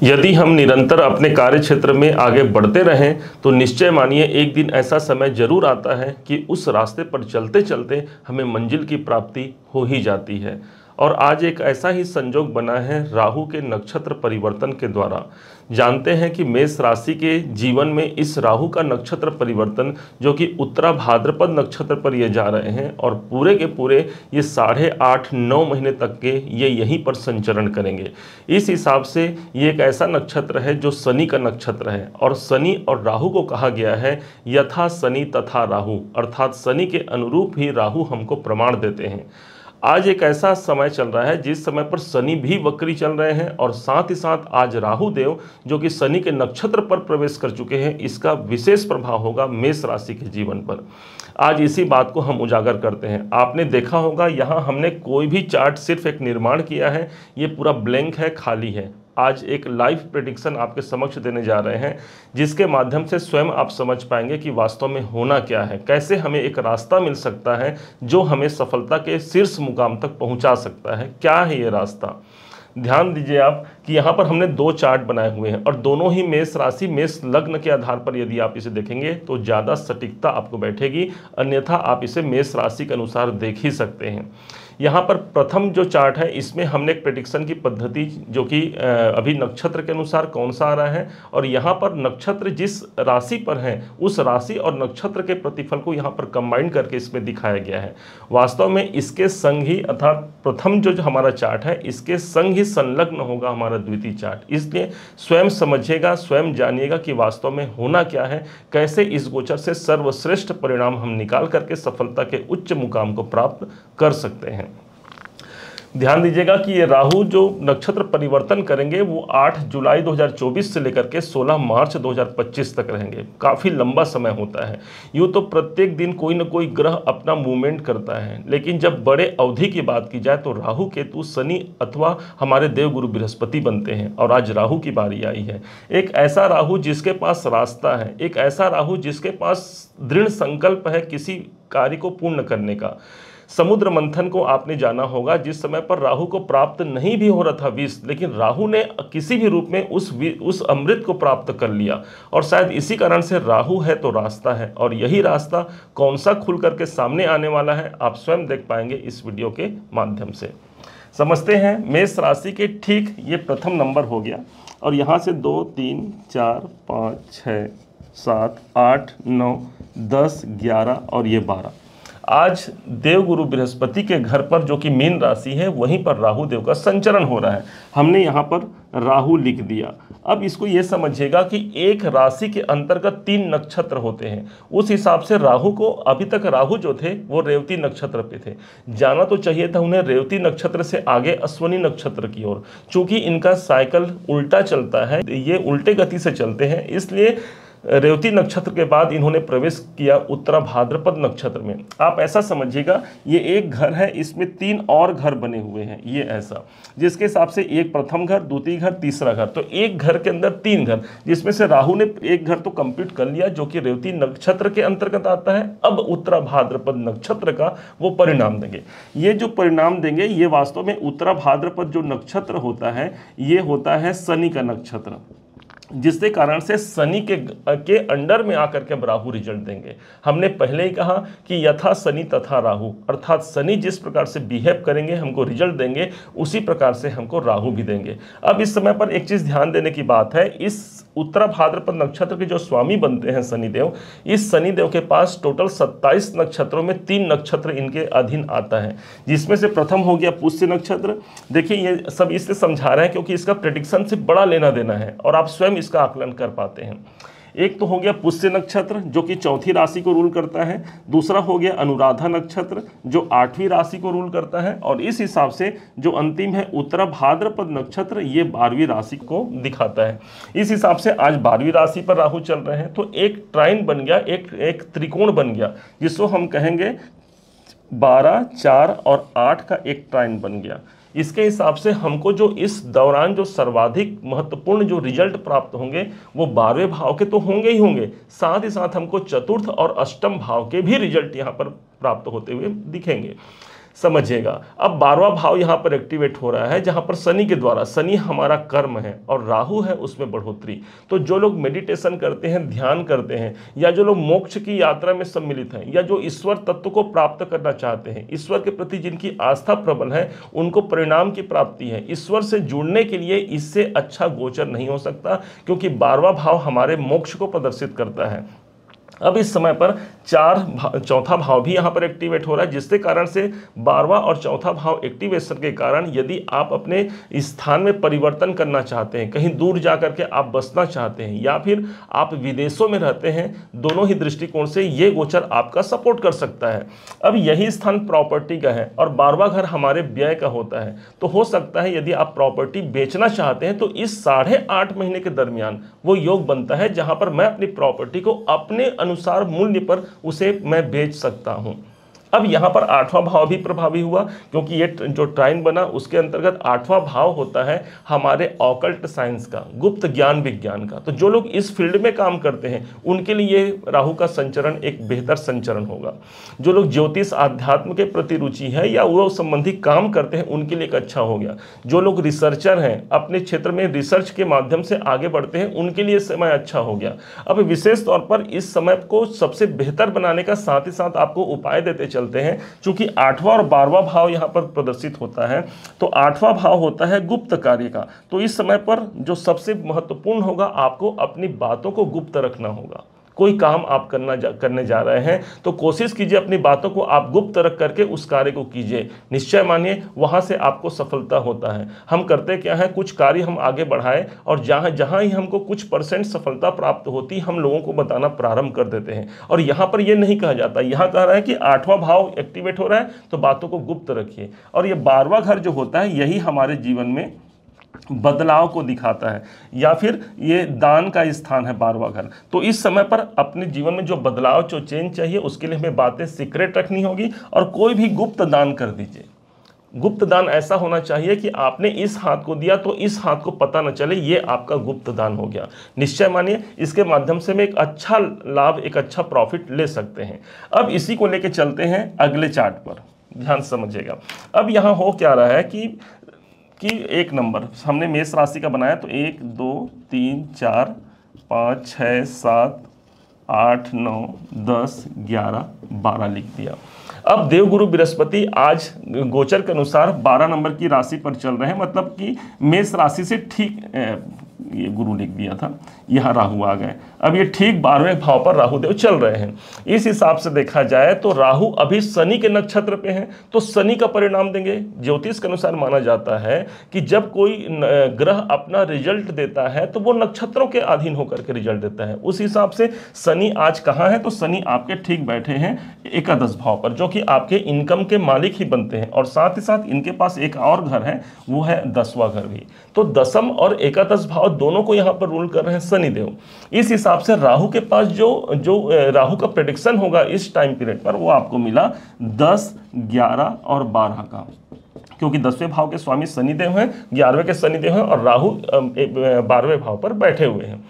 यदि हम निरंतर अपने कार्य क्षेत्र में आगे बढ़ते रहें तो निश्चय मानिए एक दिन ऐसा समय जरूर आता है कि उस रास्ते पर चलते चलते हमें मंजिल की प्राप्ति हो ही जाती है। और आज एक ऐसा ही संजोग बना है राहु के नक्षत्र परिवर्तन के द्वारा। जानते हैं कि मेष राशि के जीवन में इस राहु का नक्षत्र परिवर्तन जो कि उत्तरा भाद्रपद नक्षत्र पर ये जा रहे हैं और पूरे के पूरे ये 8.5-9 महीने तक के ये यहीं पर संचरण करेंगे। इस हिसाब से ये एक ऐसा नक्षत्र है जो शनि का नक्षत्र है और शनि और राहु को कहा गया है यथा शनि तथा राहु, अर्थात शनि के अनुरूप ही राहु हमको प्रमाण देते हैं। आज एक ऐसा समय चल रहा है जिस समय पर शनि भी वक्री चल रहे हैं और साथ ही साथ आज राहु देव जो कि शनि के नक्षत्र पर प्रवेश कर चुके हैं, इसका विशेष प्रभाव होगा मेष राशि के जीवन पर। आज इसी बात को हम उजागर करते हैं। आपने देखा होगा यहाँ हमने कोई भी चार्ट सिर्फ एक निर्माण किया है, ये पूरा ब्लैंक है, खाली है। आज एक लाइव प्रेडिक्शन आपके समक्ष देने जा रहे हैं जिसके माध्यम से स्वयं आप समझ पाएंगे कि वास्तव में होना क्या है, कैसे हमें एक रास्ता मिल सकता है जो हमें सफलता के शीर्ष मुकाम तक पहुंचा सकता है। क्या है ये रास्ता? ध्यान दीजिए आप कि यहाँ पर हमने 2 चार्ट बनाए हुए हैं और दोनों ही मेष राशि मेष लग्न के आधार पर यदि आप इसे देखेंगे तो ज़्यादा सटीकता आपको बैठेगी, अन्यथा आप इसे मेष राशि के अनुसार देख ही सकते हैं। यहाँ पर प्रथम जो चार्ट है इसमें हमने एक प्रेडिक्शन की पद्धति जो कि अभी नक्षत्र के अनुसार कौन सा आ रहा है और यहाँ पर नक्षत्र जिस राशि पर है उस राशि और नक्षत्र के प्रतिफल को यहाँ पर कंबाइन करके इसमें दिखाया गया है। वास्तव में इसके संग ही अर्थात प्रथम जो हमारा चार्ट है इसके संग ही संलग्न होगा हमारा द्वितीय चार्ट। इसलिए स्वयं समझिएगा, स्वयं जानिएगा कि वास्तव में होना क्या है, कैसे इस गोचर से सर्वश्रेष्ठ परिणाम हम निकाल करके सफलता के उच्च मुकाम को प्राप्त कर सकते हैं। ध्यान दीजिएगा कि ये राहु जो नक्षत्र परिवर्तन करेंगे वो 8 जुलाई 2024 से लेकर के 16 मार्च 2025 तक रहेंगे। काफ़ी लंबा समय होता है। यूँ तो प्रत्येक दिन कोई न कोई ग्रह अपना मूवमेंट करता है, लेकिन जब बड़े अवधि की बात की जाए तो राहु केतु शनि अथवा हमारे देवगुरु बृहस्पति बनते हैं और आज राहु की बारी आई है। एक ऐसा राहु जिसके पास रास्ता है, एक ऐसा राहु जिसके पास दृढ़ संकल्प है किसी कार्य को पूर्ण करने का। समुद्र मंथन को आपने जाना होगा, जिस समय पर राहु को प्राप्त नहीं भी हो रहा था विष, लेकिन राहु ने किसी भी रूप में उस अमृत को प्राप्त कर लिया और शायद इसी कारण से राहु है तो रास्ता है। और यही रास्ता कौन सा खुल करके सामने आने वाला है आप स्वयं देख पाएंगे इस वीडियो के माध्यम से। समझते हैं मेष राशि के ठीक ये प्रथम नंबर हो गया और यहाँ से 2 3 4 5 6 7 8 9 10 11 और ये 12। आज देवगुरु बृहस्पति के घर पर जो कि मीन राशि है वहीं पर राहु देव का संचरण हो रहा है। हमने यहाँ पर राहु लिख दिया। अब इसको ये समझिएगा कि एक राशि के अंतर्गत 3 नक्षत्र होते हैं। उस हिसाब से राहु को अभी तक राहु जो थे वो रेवती नक्षत्र पे थे, जाना तो चाहिए था उन्हें रेवती नक्षत्र से आगे अश्वनी नक्षत्र की ओर। चूंकि इनका साइकिल उल्टा चलता है, ये उल्टे गति से चलते हैं, इसलिए रेवती नक्षत्र के बाद इन्होंने प्रवेश किया उत्तरा भाद्रपद नक्षत्र में। आप ऐसा समझिएगा ये एक घर है, इसमें 3 और घर बने हुए हैं, ये ऐसा, जिसके हिसाब से एक प्रथम घर, द्वितीय घर, तीसरा घर, तो एक घर के अंदर 3 घर, जिसमें से राहु ने एक घर तो कंप्लीट कर लिया जो कि रेवती नक्षत्र के अंतर्गत आता है। अब उत्तरा भाद्रपद नक्षत्र का वो परिणाम देंगे। ये जो परिणाम देंगे ये वास्तव में उत्तरा भाद्रपद जो नक्षत्र होता है ये होता है शनि का नक्षत्र, जिसके कारण से शनि के अंडर में आकर के राहु रिजल्ट देंगे। हमने पहले ही कहा कि यथा शनि तथा राहु, अर्थात शनि जिस प्रकार से बिहेव करेंगे हमको रिजल्ट देंगे, उसी प्रकार से हमको राहु भी देंगे। अब इस समय पर एक चीज़ ध्यान देने की बात है, इस उत्तरा भाद्रपद नक्षत्र के जो स्वामी बनते हैं शनिदेव, इस शनिदेव के पास टोटल 27 नक्षत्रों में 3 नक्षत्र इनके अधीन आता है, जिसमें से प्रथम हो गया पुष्य नक्षत्र। देखिए ये सब इसलिए समझा रहे हैं क्योंकि इसका प्रेडिक्शन से बड़ा लेना देना है और आप स्वयं इसका आकलन कर पाते हैं। एक तो हो गया पुष्य नक्षत्र जो कि 4थी राशि को रूल करता है, दूसरा हो गया अनुराधा नक्षत्र जो 8वीं राशि को रूल करता है और इस हिसाब से जो अंतिम है उत्तरा भाद्रपद नक्षत्र ये 12वीं राशि को दिखाता है। इस हिसाब से आज 12वीं राशि पर राहु चल रहे हैं तो एक ट्राइन बन गया, एक त्रिकोण बन गया जिसको हम कहेंगे 12, 4 और 8 का एक ट्राइन बन गया। इसके हिसाब से हमको जो इस दौरान जो सर्वाधिक महत्वपूर्ण जो रिजल्ट प्राप्त होंगे वो 12वें भाव के तो होंगे ही होंगे, साथ ही साथ हमको चतुर्थ और अष्टम भाव के भी रिजल्ट यहाँ पर प्राप्त होते हुए दिखेंगे। समझिएगा। अब 12वां भाव यहां पर एक्टिवेट हो रहा है, जहां पर शनि के द्वारा, शनि हमारा कर्म है और राहु है उसमें बढ़ोतरी। तो जो लोग मेडिटेशन करते हैं, ध्यान करते हैं, या जो लोग मोक्ष की यात्रा में सम्मिलित हैं, या जो ईश्वर तत्व को प्राप्त करना चाहते हैं, ईश्वर के प्रति जिनकी आस्था प्रबल है, उनको परिणाम की प्राप्ति है। ईश्वर से जुड़ने के लिए इससे अच्छा गोचर नहीं हो सकता, क्योंकि 12वां भाव हमारे मोक्ष को प्रदर्शित करता है। अब इस समय पर चौथा भाव भी यहाँ पर एक्टिवेट हो रहा है, जिसके कारण से 12वां और चौथा भाव एक्टिवेशन के कारण यदि आप अपने स्थान में परिवर्तन करना चाहते हैं, कहीं दूर जा करके आप बसना चाहते हैं, या फिर आप विदेशों में रहते हैं, दोनों ही दृष्टिकोण से ये गोचर आपका सपोर्ट कर सकता है। अब यही स्थान प्रॉपर्टी का है और 12वां घर हमारे व्यय का होता है, तो हो सकता है यदि आप प्रॉपर्टी बेचना चाहते हैं तो इस 8.5 महीने के दरमियान वो योग बनता है जहां पर मैं अपनी प्रॉपर्टी को अपने अनुसार मूल्य पर उसे मैं बेच सकता हूं। अब यहां पर 8वां भाव भी प्रभावी हुआ, क्योंकि ये जो ट्राइन बना उसके अंतर्गत 8वां भाव होता है हमारे ऑकल्ट साइंस का, गुप्त ज्ञान विज्ञान का। तो जो लोग इस फील्ड में काम करते हैं उनके लिए राहु का संचरण एक बेहतर संचरण होगा। जो लोग ज्योतिष आध्यात्म के प्रति रुचि है या वो संबंधी काम करते हैं उनके लिए एक अच्छा हो गया। जो लोग रिसर्चर हैं, अपने क्षेत्र में रिसर्च के माध्यम से आगे बढ़ते हैं, उनके लिए समय अच्छा हो गया। अब विशेष तौर पर इस समय को सबसे बेहतर बनाने का साथ ही साथ आपको उपाय देते चलते हैं। चूंकि 8वां और 12वां भाव यहां पर प्रदर्शित होता है, तो 8वां भाव होता है गुप्त कार्य का। तो इस समय पर जो सबसे महत्वपूर्ण होगा, आपको अपनी बातों को गुप्त रखना होगा। कोई काम आप करने जा रहे हैं तो कोशिश कीजिए अपनी बातों को आप गुप्त रख करके उस कार्य को कीजिए। निश्चय मानिए वहां से आपको सफलता होता है। हम करते क्या है, कुछ कार्य हम आगे बढ़ाए और जहां जहां ही हमको कुछ % सफलता प्राप्त होती, हम लोगों को बताना प्रारंभ कर देते हैं। और यहां पर यह नहीं कहा जाता, यहां कह रहा है कि 8वां भाव एक्टिवेट हो रहा है तो बातों को गुप्त रखिए। और ये 12वां घर जो होता है यही हमारे जीवन में बदलाव को दिखाता है, या फिर ये दान का स्थान है 12वां घर। तो इस समय पर अपने जीवन में जो बदलाव, जो चेंज चाहिए, उसके लिए हमें बातें सीक्रेट रखनी होगी और कोई भी गुप्त दान कर दीजिए। गुप्त दान ऐसा होना चाहिए कि आपने इस हाथ को दिया तो इस हाथ को पता न चले, ये आपका गुप्त दान हो गया। निश्चय मानिए इसके माध्यम से हम एक अच्छा लाभ, एक अच्छा प्रॉफिट ले सकते हैं। अब इसी को लेके चलते हैं अगले चार्ट पर, ध्यान समझिएगा। अब यहाँ हो क्या रहा है कि एक नंबर हमने मेष राशि का बनाया, तो 1 2 3 4 5 6 7 8 9 10 11 12 लिख दिया। अब देवगुरु बृहस्पति आज गोचर के अनुसार 12 नंबर की राशि पर चल रहे हैं, मतलब कि मेष राशि से ठीक ये गुरु लिख दिया था, यहाँ राहु आ गए। अब ये ठीक 12वें भाव पर राहु देव चल रहे हैं। इस हिसाब से देखा जाए तो राहु अभी शनि के नक्षत्र पे हैं, तो शनि का परिणाम देंगे। ज्योतिष के अनुसार माना जाता है कि जब कोई ग्रह अपना रिजल्ट देता है तो वो नक्षत्रों के अधीन होकर के रिजल्ट देता है। उस हिसाब से शनि आज कहाँ है, तो शनि आपके ठीक बैठे हैं एकादश भाव पर, जो कि आपके इनकम के मालिक ही बनते हैं। और साथ ही साथ इनके पास एक और घर है, वो है 10वां घर भी। तो दसम और एकादश भाव दोनों को यहाँ पर रूल कर रहे हैं शनिदेव। इस हिसाब से राहु के पास जो राहु का प्रेडिक्शन होगा इस टाइम पीरियड पर, वो आपको मिला 10, 11 और 12 का, क्योंकि 10वें भाव के स्वामी शनिदेव हैं, 11वें के शनिदेव हैं और राहु 12वें भाव पर बैठे हुए हैं।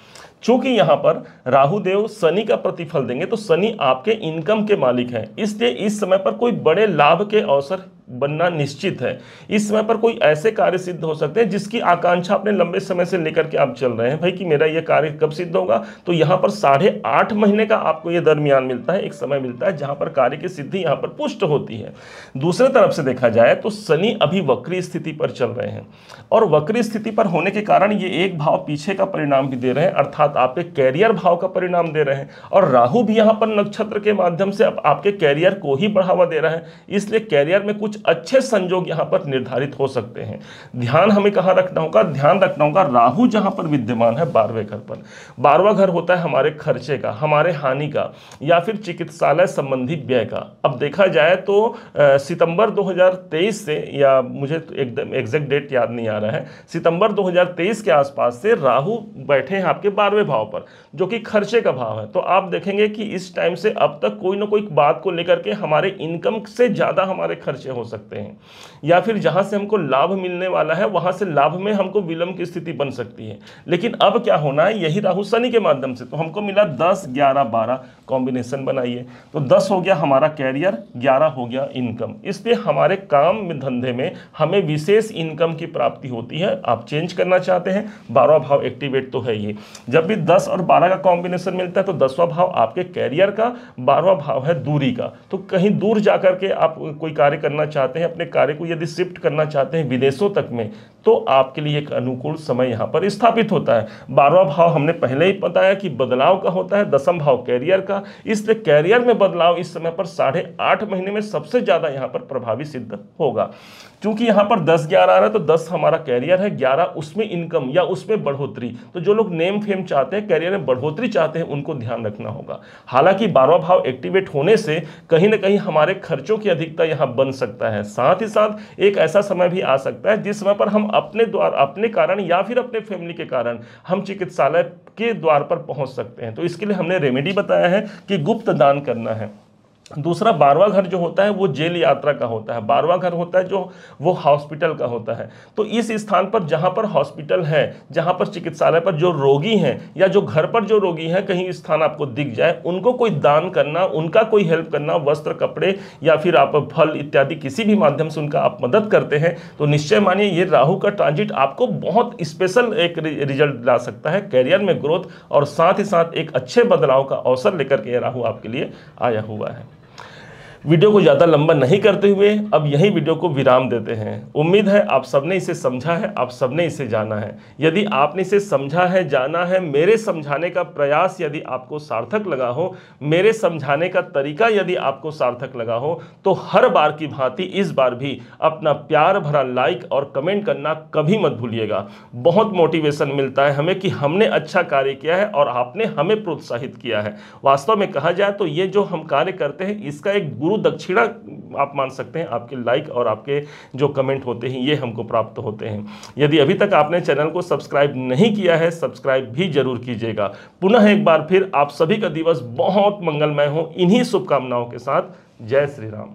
चूंकि यहाँ पर राहु देव शनि का प्रतिफल देंगे, तो शनि आपके इनकम के मालिक हैं, इसलिए इस समय पर कोई बड़े लाभ के अवसर बनना निश्चित है। इस समय पर कोई ऐसे कार्य सिद्ध हो सकते हैं जिसकी आकांक्षा अपने लंबे समय से लेकर के आप चल रहे हैं, भाई कि मेरा ये कार्य कब सिद्ध होगा। तो यहाँ पर 8.5 महीने का आपको ये दरमियान मिलता है, एक समय मिलता है जहां पर कार्य की सिद्धि यहाँ पर पुष्ट होती है। दूसरे तरफ से देखा जाए तो शनि अभी वक्री स्थिति पर चल रहे हैं, और वक्री स्थिति पर होने के कारण ये एक भाव पीछे का परिणाम भी दे रहे हैं, अर्थात आपके कैरियर भाव का परिणाम दे रहे हैं। और राहु भी यहाँ पर नक्षत्र के माध्यम से आपके कैरियर को ही बढ़ावा दे रहा है, इसलिए कैरियर में कुछ अच्छे संयोग यहां पर निर्धारित हो सकते हैं। ध्यान हमें कहां रखना होगा, ध्यान रखना होगा राहु जहां पर विद्यमान है 12वें घर पर। 12वां घर होता है हमारे खर्चे का, हमारे हानि का, या फिर चिकित्सालय संबंधी व्यय का। अब देखा जाए तो सितंबर 2023 से, या मुझे तो एकदम एग्जैक्ट डेट याद नहीं आ रहा है, सितंबर 2023 के आसपास से राहु बैठे हैं आपके 12वें भाव पर, जो कि खर्चे का भाव है। तो आप देखेंगे कि इस टाइम से अब तक कोई ना कोई बात को लेकर के हमारे इनकम से ज्यादा हमारे खर्चे हो सकते हैं, या फिर जहां से हमको लाभ मिलने वाला है वहां से लाभ में हमको विलंब की स्थिति बन सकती है। लेकिन अब क्या होना है, यही राहु शनि के माध्यम से, तो हमको मिला 10 11 12 कॉम्बिनेशन बनाइए, तो 10 हो गया हमारा कैरियर, 11 हो गया इनकम। इसलिए हमारे काम में, धंधे में हमें विशेष इनकम की प्राप्ति होती है। आप चेंज करना चाहते हैं, 12वां भाव एक्टिवेट तो है ही। जब भी 10 और 12 का कॉम्बिनेशन मिलता है तो 10वां भाव आपके कैरियर का, 12वां भाव है दूरी का। तो कहीं दूर जाकर के आप कोई कार्य करना चाहते हैं, अपने कार्य को यदि शिफ्ट करना चाहते हैं विदेशों तक में, तो आपके लिए एक अनुकूल समय यहां पर स्थापित होता है। 12वां भाव हमने पहले ही बताया कि बदलाव का होता है, 10वां भाव कैरियर का, इसलिए कैरियर में बदलाव इस समय पर 8.5 महीने में सबसे ज्यादा यहां पर प्रभावी सिद्ध होगा। क्योंकि यहां पर 10 11 आ रहा है, तो 10 हमारा कैरियर है, 11 उसमें इनकम या उसमें बढ़ोतरी। तो जो लोग नेम फेम चाहते हैं, कैरियर में बढ़ोतरी चाहते हैं, उनको ध्यान रखना होगा। हालांकि 12वां भाव एक्टिवेट होने से कहीं ना कहीं हमारे खर्चों की अधिकता यहां बन सकता है। साथ ही साथ एक ऐसा समय भी आ सकता है जिस समय पर हम अपने द्वार, अपने कारण या फिर अपने फैमिली के कारण हम चिकित्सालय के द्वार पर पहुंच सकते हैं। तो इसके लिए हमने रेमेडी बताया है कि गुप्त दान करना है। दूसरा, 12वां घर जो होता है वो जेल यात्रा का होता है। 12वां घर होता है जो वो हॉस्पिटल का होता है। तो इस स्थान पर जहां पर हॉस्पिटल है, जहां पर चिकित्सालय पर जो रोगी हैं या जो घर पर जो रोगी हैं, कहीं स्थान आपको दिख जाए, उनको कोई दान करना, उनका कोई हेल्प करना, वस्त्र, कपड़े या फिर आप फल इत्यादि किसी भी माध्यम से उनका आप मदद करते हैं, तो निश्चय मानिए ये राहु का ट्रांजिट आपको बहुत स्पेशल एक रिजल्ट ला सकता है, कैरियर में ग्रोथ, और साथ ही साथ एक अच्छे बदलाव का अवसर लेकर के राहु आपके लिए आया हुआ है। वीडियो को ज़्यादा लंबा नहीं करते हुए अब यही वीडियो को विराम देते हैं। उम्मीद है आप सबने इसे समझा है, आप सबने इसे जाना है। यदि आपने इसे समझा है, जाना है, मेरे समझाने का प्रयास यदि आपको सार्थक लगा हो, मेरे समझाने का तरीका यदि आपको सार्थक लगा हो, तो हर बार की भांति इस बार भी अपना प्यार भरा लाइक और कमेंट करना कभी मत भूलिएगा। बहुत मोटिवेशन मिलता है हमें कि हमने अच्छा कार्य किया है और आपने हमें प्रोत्साहित किया है। वास्तव में कहा जाए तो ये जो हम कार्य करते हैं इसका एक गुरु दक्षिणा आप मान सकते हैं। आपके लाइक और आपके जो कमेंट होते हैं ये हमको प्राप्त होते हैं। यदि अभी तक आपने चैनल को सब्सक्राइब नहीं किया है, सब्सक्राइब भी जरूर कीजिएगा। पुनः एक बार फिर आप सभी का दिवस बहुत मंगलमय हो, इन्हीं शुभकामनाओं के साथ। जय श्री राम।